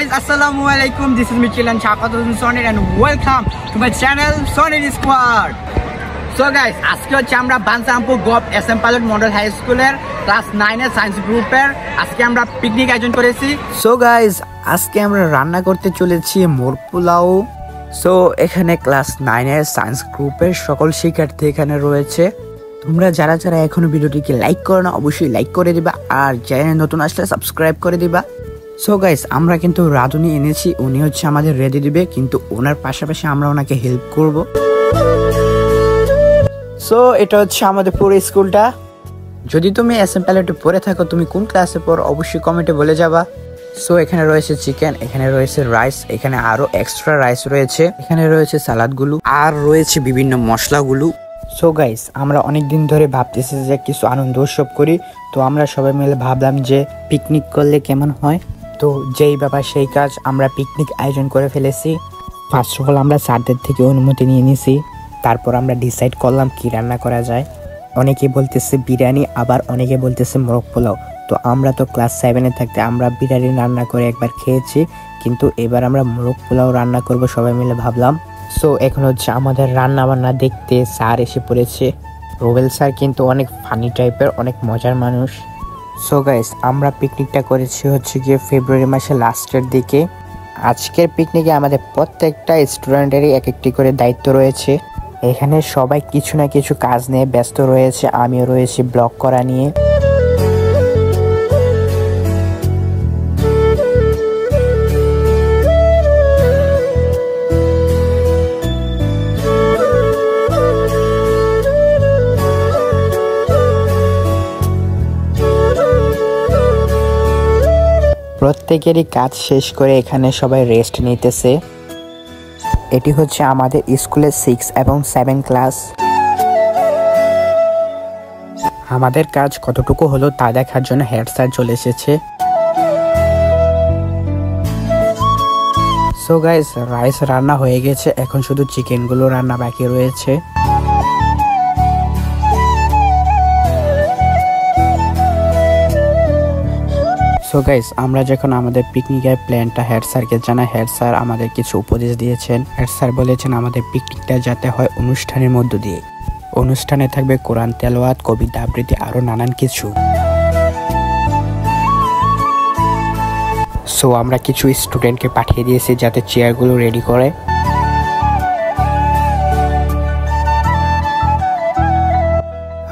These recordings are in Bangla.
guys, Assalamualaikum. This is Mitchell and Shaqatun Sonir and welcome to my channel Sonir Squad. So guys, আজকে হচ্ছে আমরা Bansampur govt SM pilot model high স্কুলের ক্লাস 9 এর সায়েন্স গ্রুপের আজকে আমরা পিকনিক আয়োজন করেছি। সো গাইস, আজকে আমরা রান্না করতে চলেছি মোর পোলাও। সো এখানে ক্লাস 9 এর সায়েন্স গ্রুপের সকল শিক্ষার্থী এখানে রয়েছে। তোমরা যারা যারা এখনো ভিডিওটিকে লাইক করো না অবশ্যই লাইক করে দিবা, আর চ্যানেল নতুন আসলে সাবস্ক্রাইব করে দিবা। সো গাইস, আমরা কিন্তু রাধুনি এনেছি, উনি হচ্ছে আমাদের রেডি দিবে, কিন্তু ওনার পাশাপাশি আমরা ওনাকে হেল্প করব। সো এটা হচ্ছে আমাদের পুরো স্কুলটা। যদি তুমি এসএম পাইলটে পড়ে থাকো, তুমি কোন ক্লাসে পড়ো অবশ্যই কমেন্টে বলে যাবা। সো এখানে রয়েছে চিকেন, এখানে রয়েছে রাইস, এখানে আরো এক্সট্রা রাইস রয়েছে, এখানে রয়েছে সালাদগুলো আর রয়েছে বিভিন্ন মশলাগুলো। সো গাইস, আমরা অনেক দিন ধরে ভাবতেছি যে কিছু আনন্দ উৎসব করি, তো আমরা সবাই মিলে ভাবলাম যে পিকনিক করলে কেমন হয়। তো যেই ব্যাপার সেই কাজ, আমরা পিকনিক আয়োজন করে ফেলেছি। ফার্স্ট অফ অল আমরা স্যারদের থেকে অনুমতি নিয়ে নিয়েছি, তারপর আমরা ডিসাইড করলাম কি রান্না করা যায়। অনেকে বলতেছে বিরিয়ানি, আবার অনেকে বলতেছে মোরগ পোলাও। তো আমরা তো ক্লাস 7-এ থাকতে আমরা বিরিয়ানি রান্না করে একবার খেয়েছি, কিন্তু এবার আমরা মোরগ পোলাও রান্না করব সবাই মিলে ভাবলাম। সো এখন হচ্ছে আমাদের রান্না বান্না দেখতে স্যার এসে পড়েছে। রোবেল স্যার কিন্তু অনেক ফানি টাইপের, অনেক মজার মানুষ। সো গাইস, আমরা পিকনিকটা করেছি হচ্ছে গিয়ে ফেব্রুয়ারি মাসের লাস্টের দিকে। আজকের পিকনিকে আমাদের প্রত্যেকটা স্টুডেন্টেরই এক একটি করে দায়িত্ব রয়েছে। এখানে সবাই কিছু না কিছু কাজ নিয়ে ব্যস্ত রয়েছে, আমিও রয়েছি ব্লগ করা নিয়ে। প্রত্যেকেরই কাজ শেষ করে এখানে সবাই রেস্ট নিতেছে। এটি হচ্ছে আমাদের স্কুলের 6 এবং 7 ক্লাস। আমাদের কাজ কতটুকু হলো তা দেখার জন্য হেড স্যার চলে এসেছে। সো গাইস, রাইস রান্না হয়ে গেছে, এখন শুধু চিকেনগুলো রান্না বাকি রয়েছে। সো গাইস, আমরা যখন আমাদের পিকনিকের প্ল্যানটা হেড স্যারকে জানাই, হেড স্যার আমাদের কিছু উপদেশ দিয়েছেন। হেড স্যার বলেছেন আমাদের পিকনিকটা যাতে হয় অনুষ্ঠানের মধ্য দিয়ে। অনুষ্ঠানে থাকবে কোরআন তেলাওয়াত, কবিতা আবৃত্তি, আরো নানান কিছু। সো আমরা কিছু স্টুডেন্টকে পাঠিয়ে দিয়েছি যাতে চেয়ারগুলো রেডি করে।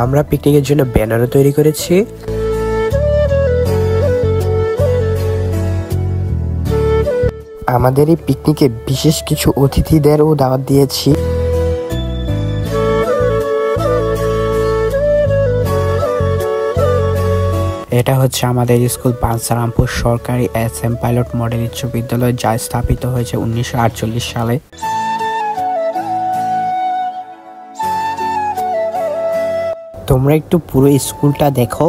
আমরা পিকনিকের জন্য ব্যানারও তৈরি করেছি। আমাদের এই পিকনিকে বিশেষ কিছু অতিথিদেরও দাওয়াত দিয়েছি। এটা হচ্ছে আমাদের স্কুল বানসারামপুর সরকারি এসএম পাইলট মডেল উচ্চ বিদ্যালয়, যা স্থাপিত হয়েছে 1948 সালে। তোমরা একটু পুরো স্কুলটা দেখো।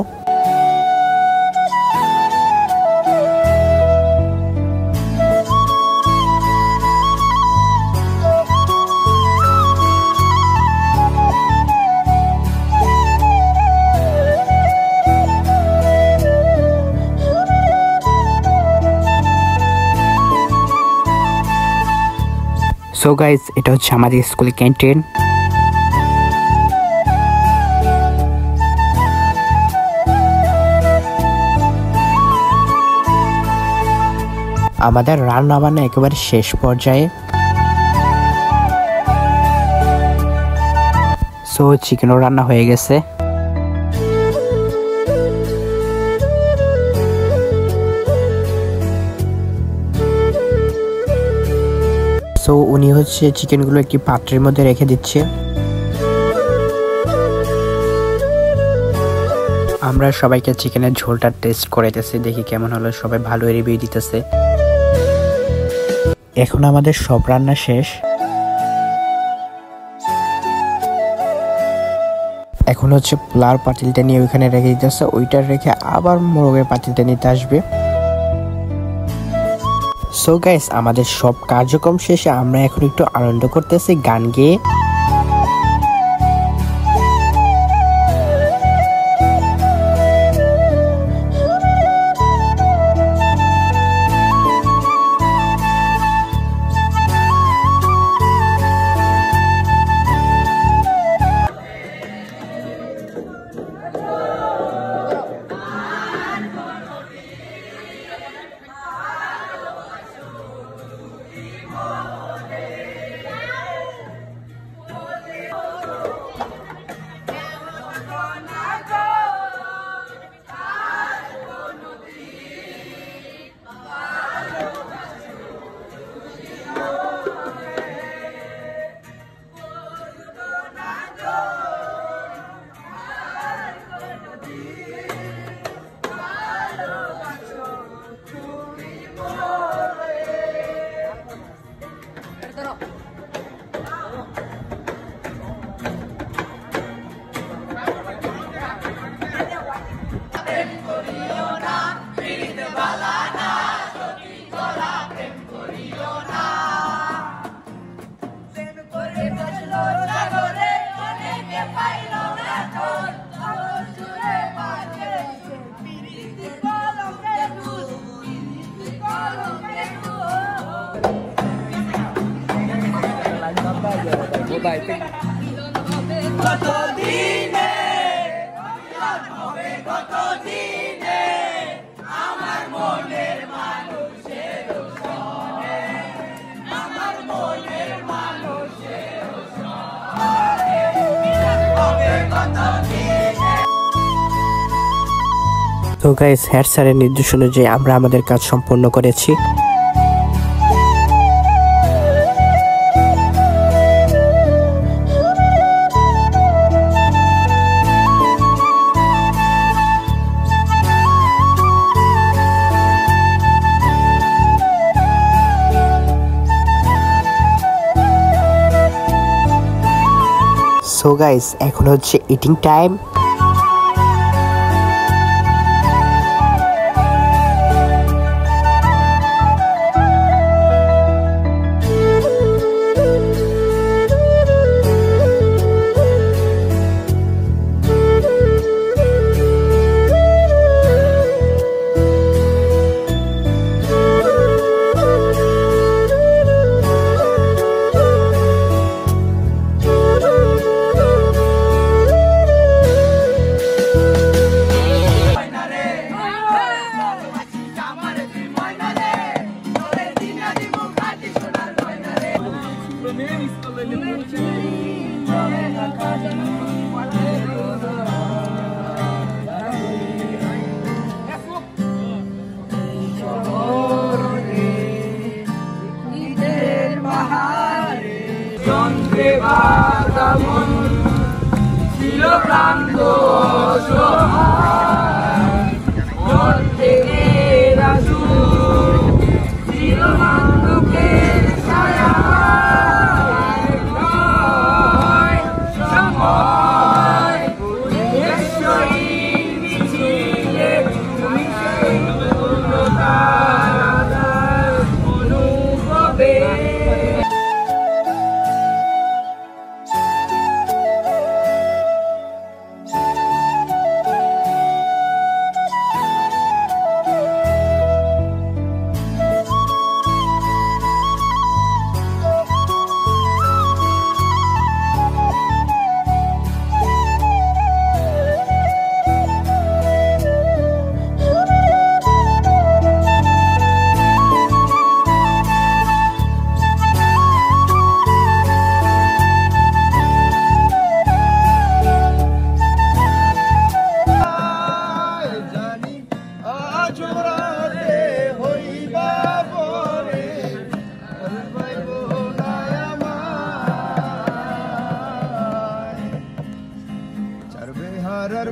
সো গাইস, এটা হচ্ছে আমাদের স্কুলের ক্যান্টিন। আমাদের রান্না বান্না একেবারে শেষ পর্যায়ে। সো চিকেনও রান্না হয়ে গেছে। সো উনি হচ্ছে চিকেনগুলো একটি পাত্রের মধ্যে রেখে দিচ্ছে। আমরা সবাইকে চিকেনের ঝোলটা টেস্ট করাইতেছি, দেখি কেমন হলো। সবাই ভালো রিভিউ দিতেছে। এখন আমাদের সব রান্না শেষ। এখন হচ্ছে পোলার পাতিলটা নিয়ে ওইখানে রেখে দিতেছে, ওইটা রেখে আবার মোরগের পাতিলটা নিতে আসবে। সো গাইস, আমাদের সব কার্যক্রম শেষে আমরা এখন একটু আনন্দ করতেছি গান গেয়ে। বাই। তো গাইস, হেড স্যারের নির্দেশ অনুযায়ী আমরা আমাদের কাজ সম্পন্ন করেছি। সো গাইস, এখন হচ্ছে ইটিং টাইম।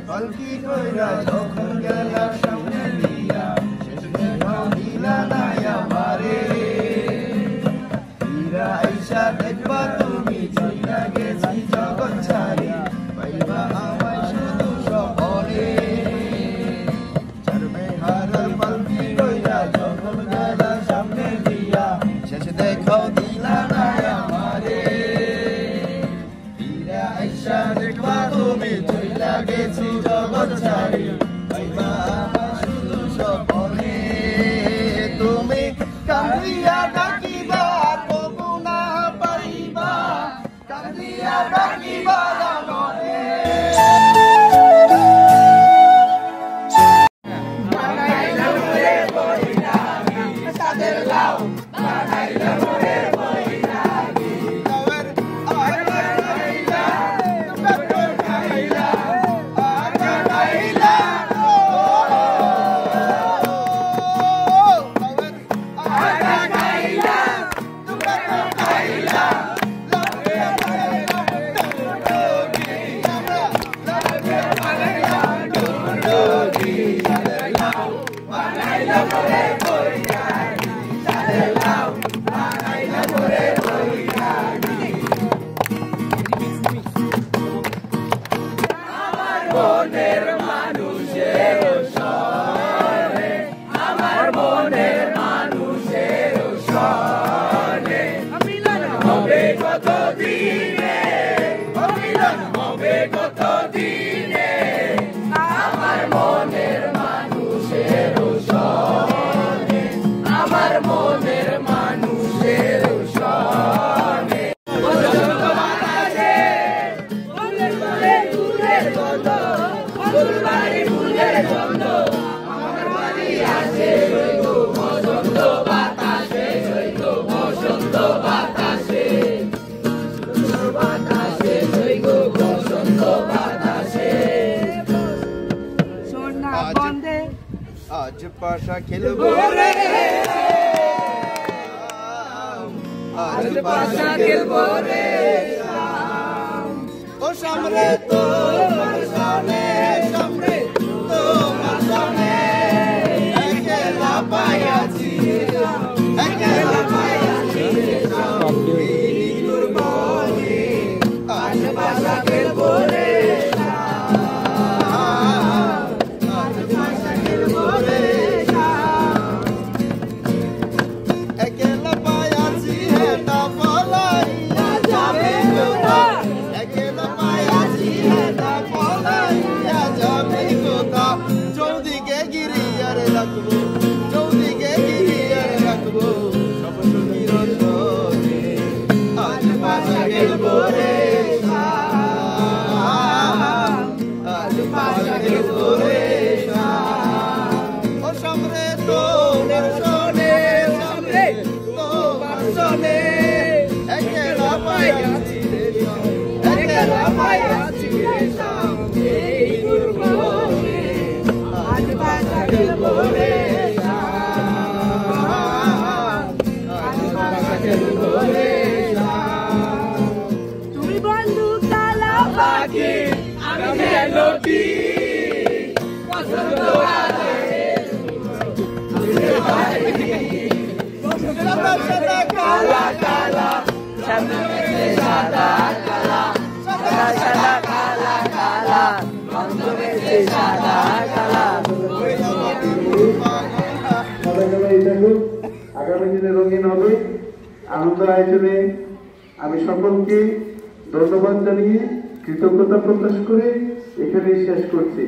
পালকি কইরা যখন গেলা সামনে দিয়া শেষে দিলা নাই আমারে ফিরা আইসা দেখবা তুমি চইলা গেছি জগৎ ছাড়ি পাইবা আমায় শুধু স্বপনে চরবে হারার পালকি কইরা যখন গেলা সামনে দিয়া শেষে দেখাও দিলা নাই আমারে ফিরা আইসা দেখবা তুমি চইলা গেছি জগৎ ছাড়ি পাইবা আমায় শুধু স্বপনে তুমি কান্দিয়া ডাকিবা তবু না পাইবা কান্দিয়া ডাকিবা মনে বানাইলাম রে বইনা সাদের লাউ বানাইলাম রে বইনা কবর আর বানাইলা কবর খাইলা আর বানাইলা বানাইলাম রে বইনা সাদের লাউ বানাইলাম পাশা খেলবো রে আজ পাশা খেলবো রে ও সামনে তোমার সনে সামনে তোমার সনে একলা পাইয়াছি একলা পাইয়াছি আজ পাশা খেলবো রে আজ পাশা খেলবো রে একলা পাইয়াছি হেটা পলাইয়া যাবে কোথায় একলা পাইয়াছি হেটা পলাইয়া যাবে কোথায় চৌদিকে গিরিয়ার রাখবো চৌদিকে গিরিয়ার রাখবো সব সুন্দর চোখে আজ পাশা খেলবো রে আজ পাশা খেলবো রে ও সামনে তোমার সনে সামনে তোমার সনে একলা পাইয়াছি রে একলা পাইয়াছি রে সামনে দুর্বলে আজ পাশা খেলবো রে আজ পাশা খেলবো রে তুমি বন্ধু কালা পাখি আমি মেলোডি পছন্দ আছে সাদা কালা কালা সাদা সাদা কালা সাদা সাদা কালা কালা অন্তরে সাদা কালা আগামী দিনে রঙিন হবে আনন্দ আয়োজনে আমি সকলকে ধন্যবাদ জানিয়ে কৃতজ্ঞতা প্রকাশ করে এখানেই শেষ করছি।